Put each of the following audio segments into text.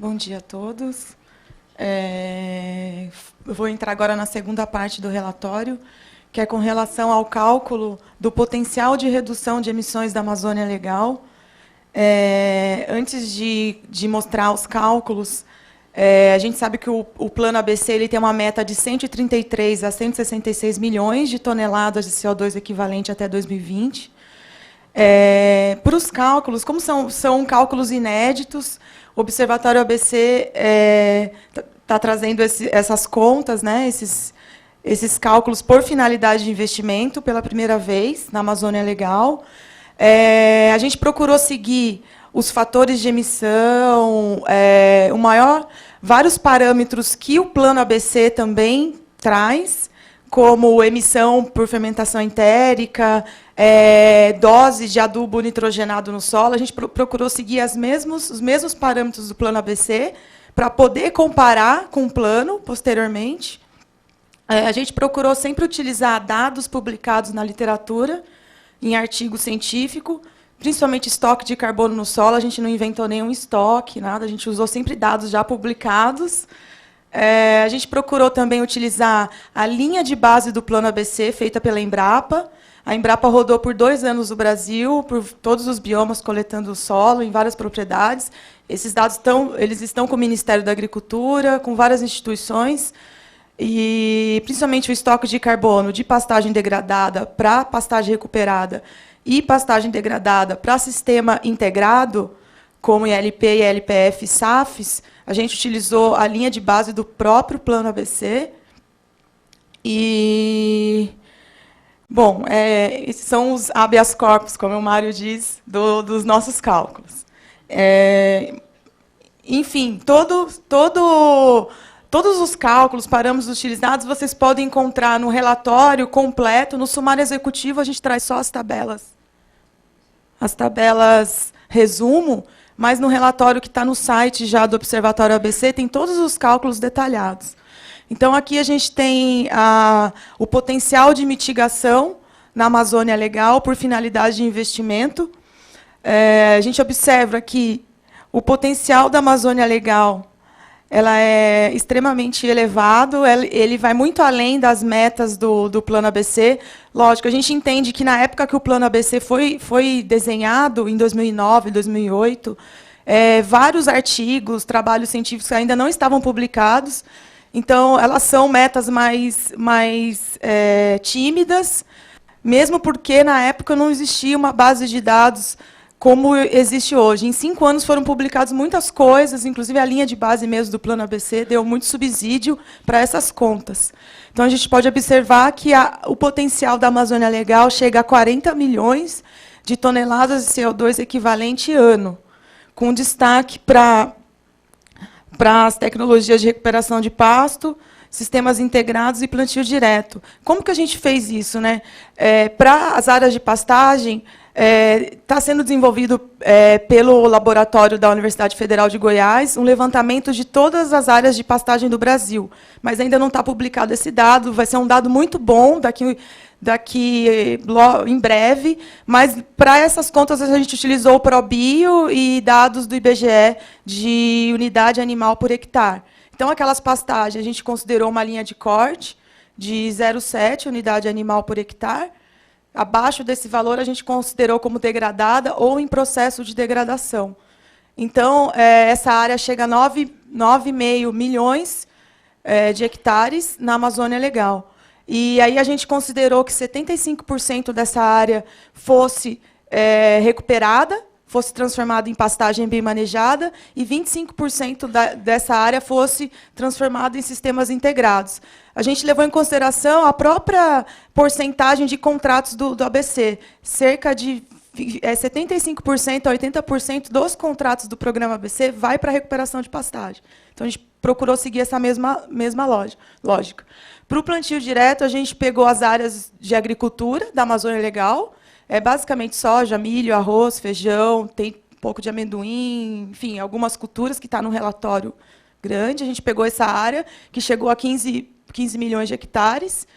Bom dia a todos. Eu vou entrar agora na segunda parte do relatório, que é com relação ao cálculo do potencial de redução de emissões da Amazônia Legal. Antes de mostrar os cálculos, a gente sabe que o Plano ABC ele tem uma meta de 133 a 166 milhões de toneladas de CO2 equivalente até 2020. Para os cálculos, como são cálculos inéditos, o Observatório ABC está trazendo essas contas, né, esses cálculos por finalidade de investimento pela primeira vez na Amazônia Legal. A gente procurou seguir os fatores de emissão, vários parâmetros que o Plano ABC também traz, como emissão por fermentação entérica, dose de adubo nitrogenado no solo. A gente procurou seguir os mesmos parâmetros do Plano ABC para poder comparar com o plano posteriormente. A gente procurou sempre utilizar dados publicados na literatura, em artigo científico, principalmente estoque de carbono no solo. A gente não inventou nenhum estoque, nada. A gente usou sempre dados já publicados. A gente procurou também utilizar a linha de base do Plano ABC, feita pela Embrapa. A Embrapa rodou por 2 anos no Brasil, por todos os biomas, coletando o solo em várias propriedades. Esses dados estão com o Ministério da Agricultura, com várias instituições, e principalmente o estoque de carbono de pastagem degradada para pastagem recuperada e pastagem degradada para sistema integrado, como ILP, ILPF e SAFs. A gente utilizou a linha de base do próprio Plano ABC. Bom, esses são os habeas corpus, como o Mário diz, dos nossos cálculos. Enfim, todos os cálculos, parâmetros utilizados, vocês podem encontrar no relatório completo. No sumário executivo, a gente traz só as tabelas resumo, mas no relatório que está no site já do Observatório ABC, tem todos os cálculos detalhados. Então, aqui a gente tem o potencial de mitigação na Amazônia Legal por finalidade de investimento. A gente observa que o potencial da Amazônia Legal ela é extremamente elevado, ele vai muito além das metas do Plano ABC. Lógico, a gente entende que, na época que o Plano ABC foi desenhado, em 2009, 2008, vários artigos, trabalhos científicos ainda não estavam publicados. Então, elas são metas mais tímidas, mesmo porque, na época, não existia uma base de dados como existe hoje. Em 5 anos foram publicadas muitas coisas, inclusive a linha de base mesmo do Plano ABC deu muito subsídio para essas contas. Então, a gente pode observar que o potencial da Amazônia Legal chega a 40 milhões de toneladas de CO2 equivalente ano, com destaque para as tecnologias de recuperação de pasto, sistemas integrados e plantio direto. Como que a gente fez isso, né? Para as áreas de pastagem, está sendo desenvolvido pelo laboratório da Universidade Federal de Goiás um levantamento de todas as áreas de pastagem do Brasil, mas ainda não está publicado esse dado. Vai ser um dado muito bom daqui em breve, mas para essas contas a gente utilizou o ProBio e dados do IBGE de unidade animal por hectare. Então, aquelas pastagens, a gente considerou uma linha de corte de 0,7 unidade animal por hectare. Abaixo desse valor, a gente considerou como degradada ou em processo de degradação. Então, essa área chega a 9,5 milhões de hectares na Amazônia Legal. E aí a gente considerou que 75% dessa área fosse recuperada, fosse transformada em pastagem bem manejada, e 25% dessa área fosse transformada em sistemas integrados. A gente levou em consideração a própria porcentagem de contratos do ABC. Cerca de 75% a 80% dos contratos do programa ABC vai para a recuperação de pastagem. Então, a gente procurou seguir essa mesma lógica. Para o plantio direto, a gente pegou as áreas de agricultura da Amazônia Legal, basicamente soja, milho, arroz, feijão, tem um pouco de amendoim, enfim, algumas culturas que está no relatório grande. A gente pegou essa área, que chegou a 15 milhões de hectares,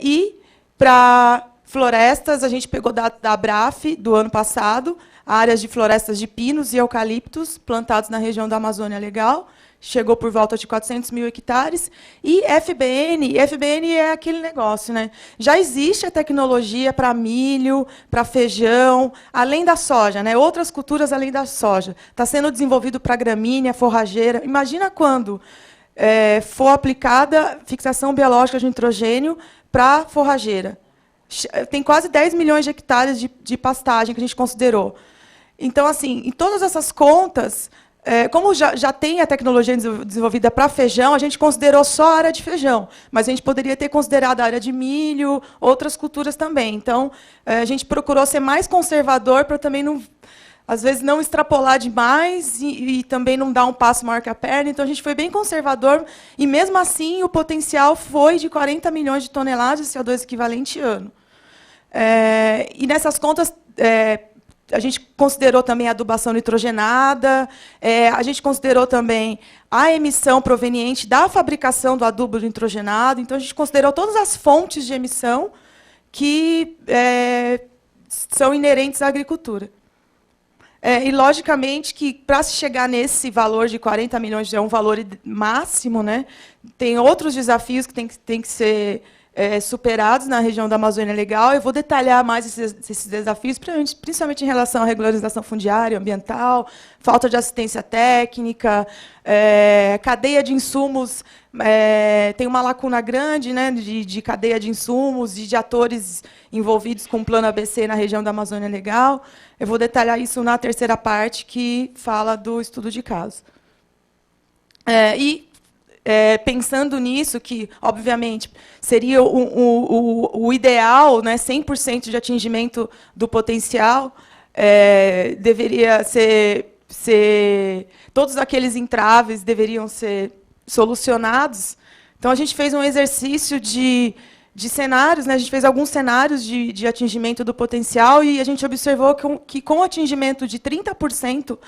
e para Florestas, a gente pegou da Abraf, do ano passado, áreas de florestas de pinos e eucaliptos plantados na região da Amazônia Legal, chegou por volta de 400 mil hectares. E FBN é aquele negócio, né? Já existe a tecnologia para milho, para feijão, além da soja, né? Outras culturas além da soja. Está sendo desenvolvido para gramínea, forrageira. Imagina quando for aplicada fixação biológica de nitrogênio para forrageira. Tem quase 10 milhões de hectares de pastagem que a gente considerou. Então, assim, em todas essas contas, como já tem a tecnologia desenvolvida para feijão, a gente considerou só a área de feijão, mas a gente poderia ter considerado a área de milho, outras culturas também. Então, a gente procurou ser mais conservador para também, não, às vezes, não extrapolar demais e também não dar um passo maior que a perna. Então, a gente foi bem conservador, e, mesmo assim, o potencial foi de 40 milhões de toneladas de CO2 equivalente ano. E, nessas contas, a gente considerou também a adubação nitrogenada, a gente considerou também a emissão proveniente da fabricação do adubo nitrogenado. Então, a gente considerou todas as fontes de emissão que são inerentes à agricultura. E, logicamente, que para se chegar nesse valor de 40 milhões, é um valor máximo, né? Tem outros desafios que têm que ser superados na região da Amazônia Legal. Eu vou detalhar mais esses desafios, principalmente em relação à regularização fundiária, ambiental, falta de assistência técnica, cadeia de insumos, tem uma lacuna grande, né, de cadeia de insumos e de atores envolvidos com o Plano ABC na região da Amazônia Legal. Eu vou detalhar isso na terceira parte, que fala do estudo de caso. Pensando nisso, que, obviamente, seria o ideal, né, 100% de atingimento do potencial, deveria ser todos aqueles entraves deveriam ser solucionados. Então, a gente fez um exercício de cenários, né, a gente fez alguns cenários de atingimento do potencial, e a gente observou que com o atingimento de 30%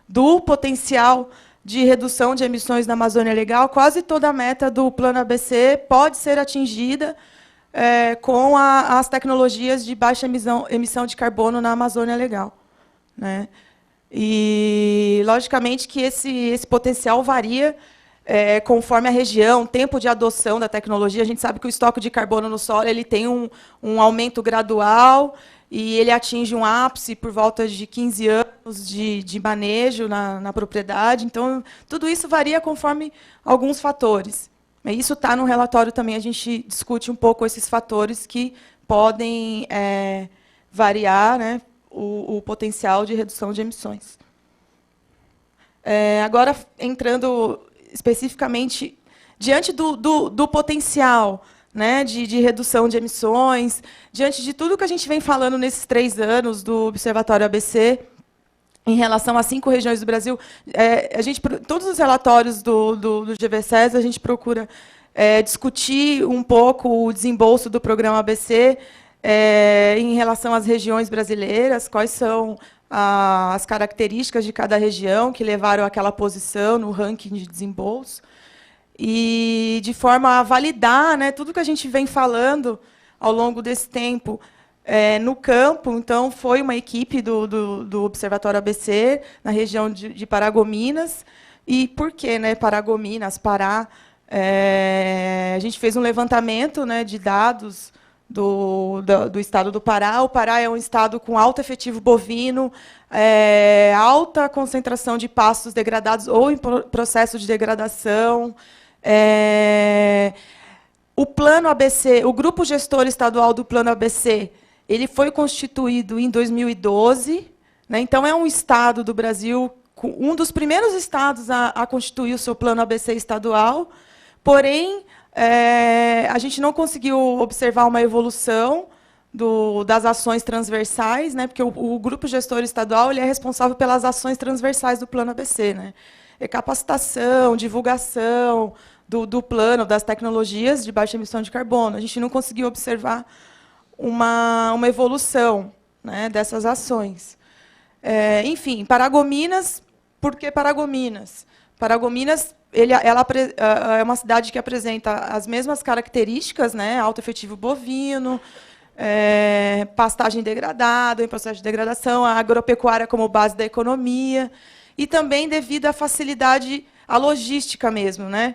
do potencial de redução de emissões na Amazônia Legal, quase toda a meta do Plano ABC pode ser atingida com as tecnologias de baixa emissão de carbono na Amazônia Legal, né? E, logicamente, que esse potencial varia conforme a região, tempo de adoção da tecnologia. A gente sabe que o estoque de carbono no solo ele tem um aumento gradual, e ele atinge um ápice por volta de 15 anos de manejo na propriedade. Então, tudo isso varia conforme alguns fatores. Isso está no relatório também, a gente discute um pouco esses fatores que podem variar, né, o potencial de redução de emissões. Agora, entrando especificamente, diante do potencial, né, de redução de emissões, diante de tudo que a gente vem falando nesses 3 anos do Observatório ABC, em relação às 5 regiões do Brasil, todos os relatórios do GVSES, a gente procura discutir um pouco o desembolso do programa ABC em relação às regiões brasileiras, quais são as características de cada região que levaram àquela posição no ranking de desembolso, e de forma a validar, né, tudo que a gente vem falando ao longo desse tempo no campo. Então, foi uma equipe do Observatório ABC, na região de Paragominas. E por que, né, Paragominas, Pará? A gente fez um levantamento, né, de dados do estado do Pará. O Pará é um estado com alto efetivo bovino, alta concentração de pastos degradados ou em processo de degradação. O Plano ABC, o Grupo Gestor Estadual do Plano ABC, ele foi constituído em 2012, né? Então, é um estado do Brasil, um dos primeiros estados a constituir o seu Plano ABC estadual. Porém, a gente não conseguiu observar uma evolução das ações transversais, né? Porque o Grupo Gestor Estadual ele é responsável pelas ações transversais do Plano ABC, né? Capacitação, divulgação do plano, das tecnologias de baixa emissão de carbono. A gente não conseguiu observar uma evolução, né, dessas ações. Enfim, Paragominas, por que Paragominas? Paragominas ela é uma cidade que apresenta as mesmas características, né, alto efetivo bovino, pastagem degradada, em processo de degradação, a agropecuária como base da economia, e também devido à facilidade, à logística mesmo, né?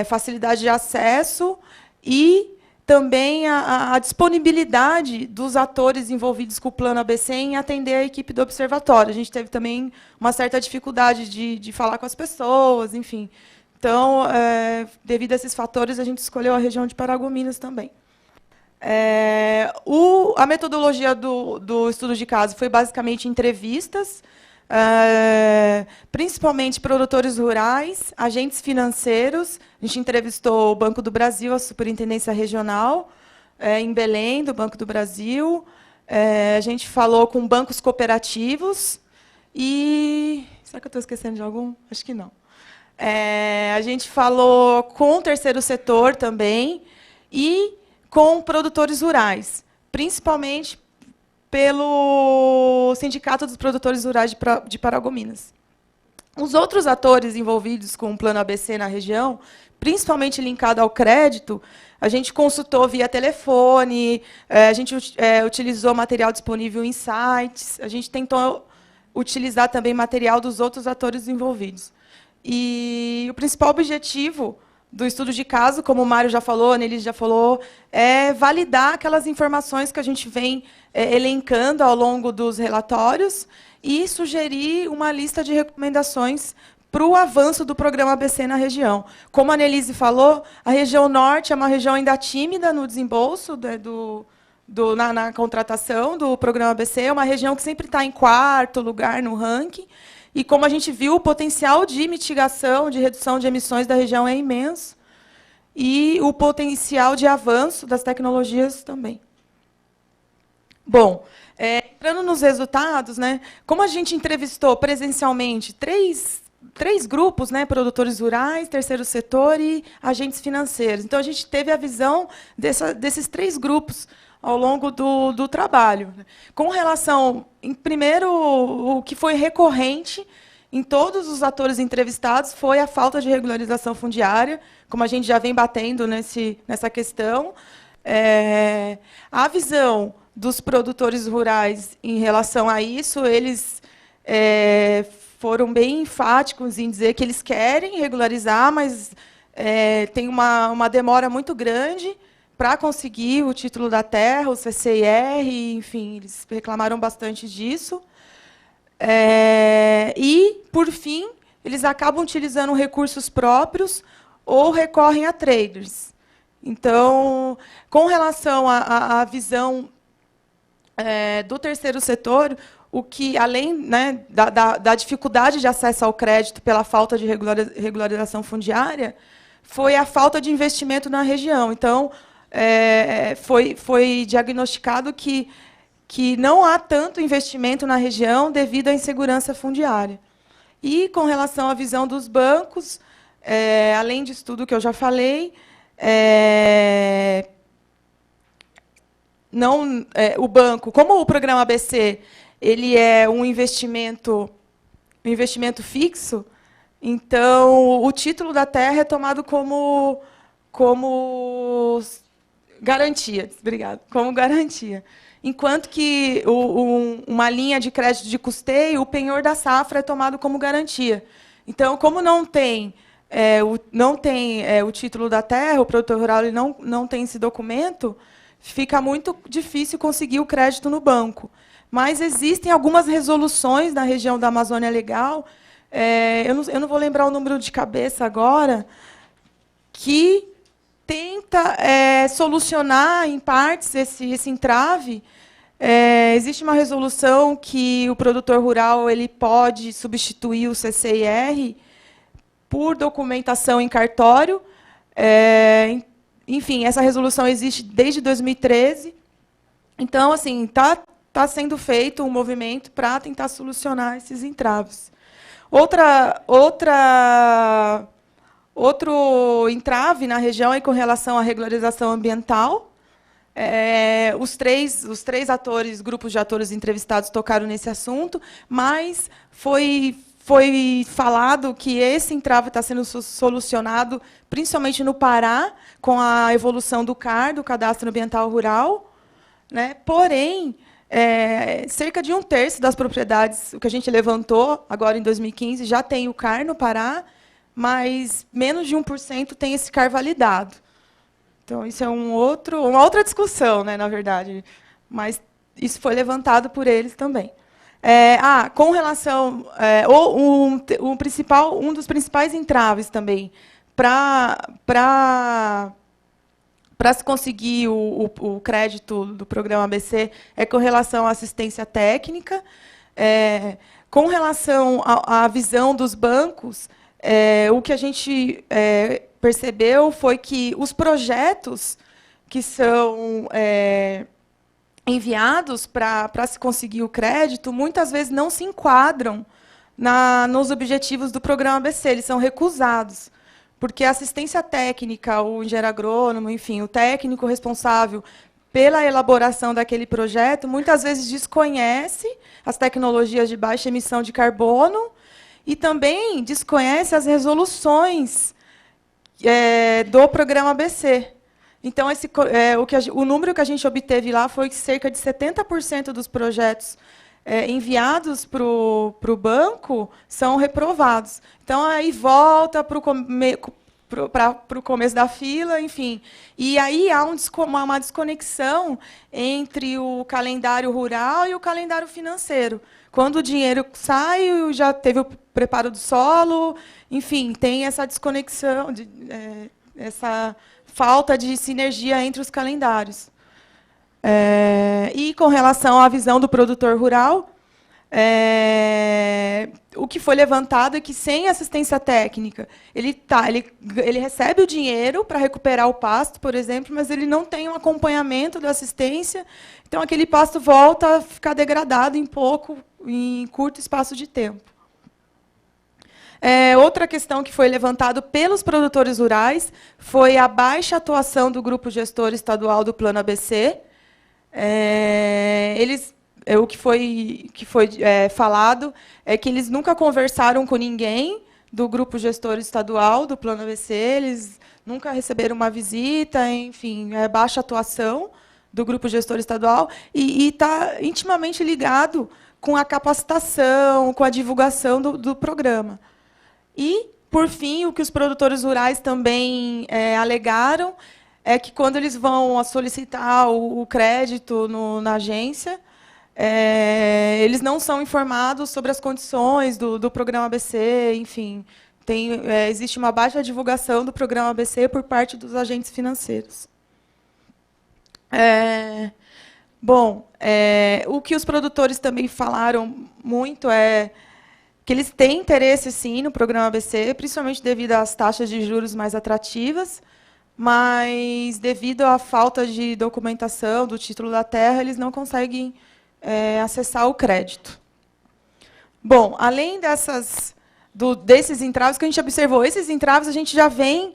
Facilidade de acesso e também a disponibilidade dos atores envolvidos com o Plano ABC em atender a equipe do observatório. A gente teve também uma certa dificuldade de falar com as pessoas, enfim. Então, devido a esses fatores, a gente escolheu a região de Paragominas também. A metodologia do estudo de caso foi basicamente entrevistas, principalmente produtores rurais, agentes financeiros. A gente entrevistou o Banco do Brasil, a Superintendência Regional, em Belém, do Banco do Brasil. A gente falou com bancos cooperativos e... Será que eu estou esquecendo de algum? Acho que não. A gente falou com o terceiro setor também e com produtores rurais, principalmente pelo Sindicato dos Produtores Rurais de Paragominas. Os outros atores envolvidos com o Plano ABC na região, principalmente linkado ao crédito, a gente consultou via telefone, a gente utilizou material disponível em sites, a gente tentou utilizar também material dos outros atores envolvidos. E o principal objetivo do estudo de caso, como o Mário já falou, a Nelise já falou, é validar aquelas informações que a gente vem elencando ao longo dos relatórios e sugerir uma lista de recomendações para o avanço do programa ABC na região. Como a Nelise falou, a região norte é uma região ainda tímida no desembolso na contratação do programa ABC, é uma região que sempre está em quarto lugar no ranking. E, como a gente viu, o potencial de mitigação, de redução de emissões da região é imenso. E o potencial de avanço das tecnologias também. Bom, entrando nos resultados, né, como a gente entrevistou presencialmente três grupos, né, produtores rurais, terceiro setor e agentes financeiros. Então, a gente teve a visão desses 3 grupos ao longo do trabalho. Com relação, primeiro, o que foi recorrente em todos os atores entrevistados foi a falta de regularização fundiária, como a gente já vem batendo nessa questão. A visão dos produtores rurais em relação a isso, eles foram bem enfáticos em dizer que eles querem regularizar, mas tem uma demora muito grande para conseguir o título da terra, o CCIR, enfim, eles reclamaram bastante disso. E, por fim, eles acabam utilizando recursos próprios ou recorrem a traders. Então, com relação à visão do terceiro setor, o que, além, né, da dificuldade de acesso ao crédito pela falta de regularização fundiária, foi a falta de investimento na região. Então, foi diagnosticado que não há tanto investimento na região devido à insegurança fundiária. E, com relação à visão dos bancos, além disso tudo que eu já falei, o banco, como o programa ABC ele é um investimento fixo, então o título da terra é tomado como garantia, obrigado, como garantia. Enquanto que uma linha de crédito de custeio, o penhor da safra é tomado como garantia. Então, como não tem o título da terra, o produtor rural ele não tem esse documento, fica muito difícil conseguir o crédito no banco. Mas existem algumas resoluções na região da Amazônia Legal, eu não vou lembrar o número de cabeça agora, que tenta solucionar, em partes, esse entrave. Existe uma resolução que o produtor rural ele pode substituir o CCIR por documentação em cartório. Enfim, essa resolução existe desde 2013. Então, assim, está sendo feito um movimento para tentar solucionar esses entraves. Outro entrave na região é com relação à regularização ambiental. Os três grupos de atores entrevistados tocaram nesse assunto, mas foi falado que esse entrave está sendo solucionado principalmente no Pará, com a evolução do CAR, do Cadastro Ambiental Rural. né? Porém, cerca de um terço das propriedades, o que a gente levantou agora em 2015, já tem o CAR no Pará, mas menos de 1% tem esse CAR validado. Então, isso é uma outra discussão, né, na verdade. Mas isso foi levantado por eles também. Com relação... um dos principais entraves também para se conseguir o crédito do programa ABC é com relação à assistência técnica. Com relação à visão dos bancos, o que a gente percebeu foi que os projetos que são enviados para se conseguir o crédito, muitas vezes não se enquadram nos objetivos do programa ABC, eles são recusados. Porque a assistência técnica, o engenheiro agrônomo, enfim, o técnico responsável pela elaboração daquele projeto, muitas vezes desconhece as tecnologias de baixa emissão de carbono e também desconhece as resoluções do programa ABC. Então, o número que a gente obteve lá foi que cerca de 70% dos projetos enviados para o banco são reprovados. Então, aí volta para o começo da fila, enfim. E aí há uma desconexão entre o calendário rural e o calendário financeiro. Quando o dinheiro sai, já teve o preparo do solo, enfim, tem essa desconexão, essa falta de sinergia entre os calendários. E com relação à visão do produtor rural, o que foi levantado é que, sem assistência técnica, ele recebe o dinheiro para recuperar o pasto, por exemplo, mas ele não tem um acompanhamento da assistência, então aquele pasto volta a ficar degradado em curto espaço de tempo. Outra questão que foi levantada pelos produtores rurais foi a baixa atuação do grupo gestor estadual do Plano ABC. O que foi falado é que eles nunca conversaram com ninguém do grupo gestor estadual do Plano ABC, eles nunca receberam uma visita, enfim, baixa atuação do grupo gestor estadual, e está intimamente ligado com a capacitação, com a divulgação do programa. E, por fim, o que os produtores rurais também alegaram é que, quando eles vão solicitar o crédito na agência, eles não são informados sobre as condições do programa ABC, enfim, existe uma baixa divulgação do programa ABC por parte dos agentes financeiros. O que os produtores também falaram muito é que eles têm interesse, sim, no programa ABC, principalmente devido às taxas de juros mais atrativas, mas, devido à falta de documentação do título da terra, eles não conseguem acessar o crédito. Bom, além desses entraves que a gente observou, esses entraves a gente já vem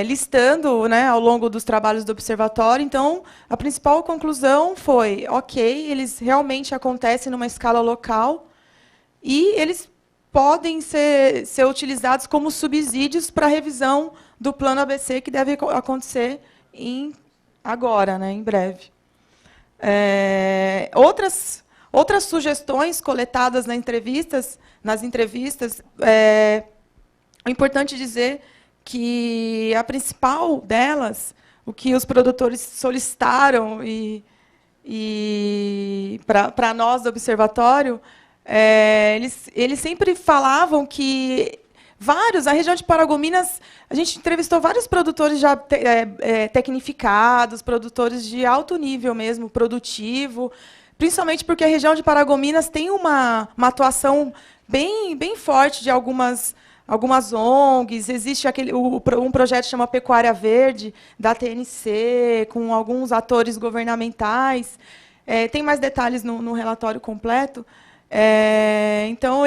listando, né, ao longo dos trabalhos do observatório. Então, a principal conclusão foi: ok, eles realmente acontecem numa escala local e eles podem ser utilizados como subsídios para a revisão do Plano ABC, que deve acontecer agora, né, em breve. Outras sugestões coletadas nas entrevistas, é importante dizer que a principal delas, o que os produtores solicitaram para nós do observatório, eles sempre falavam que a região de Paragominas, a gente entrevistou vários produtores já tecnificados, produtores de alto nível mesmo, produtivo, principalmente porque a região de Paragominas tem uma atuação bem forte de algumas ONGs, existe um projeto que chama Pecuária Verde, da TNC, com alguns atores governamentais. Tem mais detalhes no relatório completo. Então,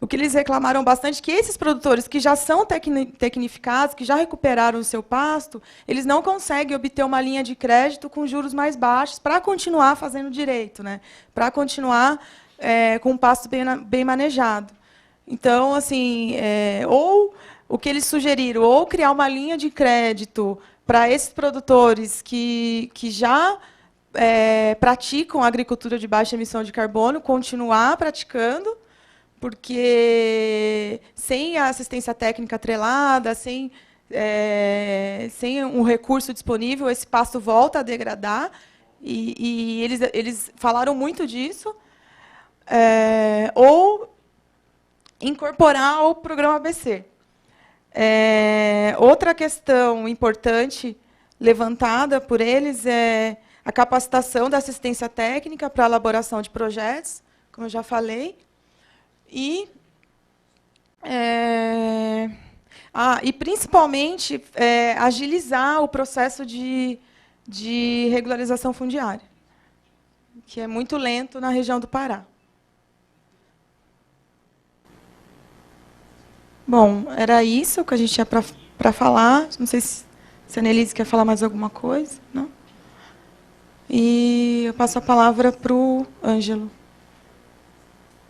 o que eles reclamaram bastante é que esses produtores que já são tecnificados, que já recuperaram o seu pasto, eles não conseguem obter uma linha de crédito com juros mais baixos para continuar fazendo direito, né? Para continuar com um pasto bem manejado. Então, assim, ou o que eles sugeriram, ou criar uma linha de crédito para esses produtores que já praticam a agricultura de baixa emissão de carbono, continuar praticando, porque sem a assistência técnica atrelada, sem um recurso disponível, esse pasto volta a degradar. E eles falaram muito disso. Ou incorporar o programa ABC. Outra questão importante levantada por eles é a capacitação da assistência técnica para a elaboração de projetos, como eu já falei. E principalmente, agilizar o processo de regularização fundiária, que é muito lento na região do Pará. Bom, era isso que a gente tinha para falar. Não sei se a Annelise quer falar mais alguma coisa. Não? E eu passo a palavra para o Ângelo.